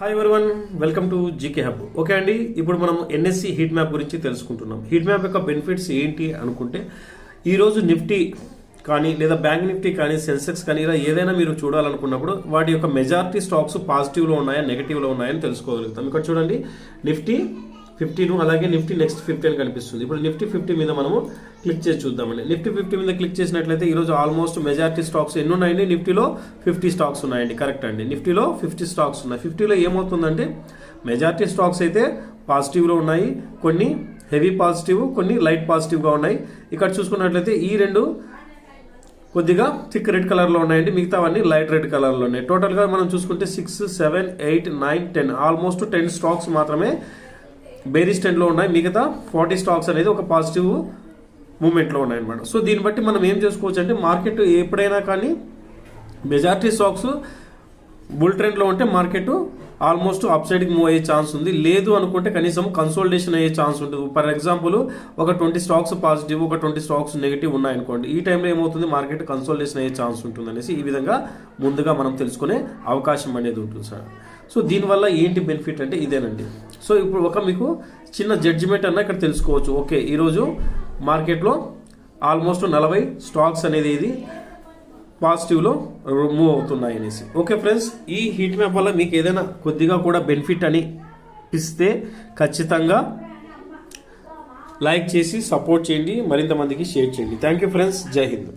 Hi everyone, welcome to GK hub. Okay అండి, ఇప్పుడు మనం ఎన్ఎస్సి హీట్ మ్యాప్ గురించి తెలుసుకుంటున్నాం. హీట్ మ్యాప్ యొక్క బెనిఫిట్స్ ఏంటి అనుకుంటే, ఈరోజు నిఫ్టీ కానీ లేదా బ్యాంక్ నిఫ్టీ కానీ సెన్సెక్స్ కానీ ఇలా ఏదైనా మీరు చూడాలనుకున్నప్పుడు వాటి యొక్క మెజారిటీ స్టాక్స్ పాజిటివ్లో ఉన్నాయా నెగిటివ్లో ఉన్నాయని తెలుసుకోగలుగుతాం. ఇక్కడ చూడండి, నిఫ్టీ 50 అలాగే నిఫ్టీ నెక్స్ట్ 50 అని కనిపిస్తుంది. ఇప్పుడు నిఫ్టీ 50 మీద మనము క్లిక్ చేసి చూద్దామండి. నిఫ్టీ 50 మీద క్లిక్ చేసినట్లయితే ఈరోజు ఆల్మోస్ట్ మెజారిటీ స్టాక్స్ ఎన్ని ఉన్నాయండి? నిఫ్టీలో 50 స్టాక్స్ ఉన్నాయండి. కరెక్ట్ అండి, నిఫ్టీలో 50 స్టాక్స్ ఉన్నాయి. 50లో ఏమవుతుందంటే మెజారిటీ స్టాక్స్ అయితే పాజిటివ్లో ఉన్నాయి, కొన్ని హెవీ పాజిటివ్, కొన్ని లైట్ పాజిటివ్గా ఉన్నాయి. ఇక్కడ చూసుకున్నట్లయితే ఈ రెండు కొద్దిగా థిక్ రెడ్ కలర్లో ఉన్నాయండి, మిగతావన్నీ లైట్ రెడ్ కలర్లో ఉన్నాయి. టోటల్గా మనం చూసుకుంటే 6, 7, 8, 9, 10 ఆల్మోస్ట్ 10 స్టాక్స్ మాత్రమే బేరిష్ ట్రెండ్లో ఉన్నాయి. మిగతా 40 స్టాక్స్ అనేది ఒక పాజిటివ్ మూమెంట్లో ఉన్నాయి అనమాట. సో దీన్ని బట్టి మనం ఏం చేసుకోవచ్చు అంటే, మార్కెట్ ఎప్పుడైనా కానీ మెజారిటీ స్టాక్స్ బుల్ ట్రెండ్లో ఉంటే మార్కెట్ ఆల్మోస్ట్ అప్ సైడ్కి మూవ్ అయ్యే ఛాన్స్ ఉంది. లేదు అనుకుంటే కనీసం కన్సోలిడేషన్ అయ్యే ఛాన్స్ ఉంటుంది. ఫర్ ఎగ్జాంపుల్ ఒక 20 స్టాక్స్ పాజిటివ్, ఒక 20 స్టాక్స్ నెగిటివ్ ఉన్నాయనుకోండి, ఈ టైంలో ఏమవుతుంది, మార్కెట్ కన్సోలిడేషన్ అయ్యే ఛాన్స్ ఉంటుంది అనేసి ఈ విధంగా ముందుగా మనం తెలుసుకునే అవకాశం అనేది ఉంటుంది సార్. సో దీనివల్ల ఏంటి బెనిఫిట్ అంటే ఇదేనండి. సో ఇప్పుడు ఒక మీకు చిన్న జడ్జిమెంట్ అన్న ఇక్కడ తెలుసుకోవచ్చు. ఓకే, ఈరోజు మార్కెట్లో ఆల్మోస్ట్ 40 స్టాక్స్ అనేది ఇది పాజిటివ్లో మూవ్ అవుతున్నాయి అనేసి. ఓకే ఫ్రెండ్స్, ఈ హీట్ మ్యాప్ వల్ల మీకు ఏదైనా కొద్దిగా కూడా బెనిఫిట్ అని ఇస్తే ఖచ్చితంగా లైక్ చేసి సపోర్ట్ చేయండి, మరింత మందికి షేర్ చేయండి. థ్యాంక్ యూ ఫ్రెండ్స్, జై హింద్.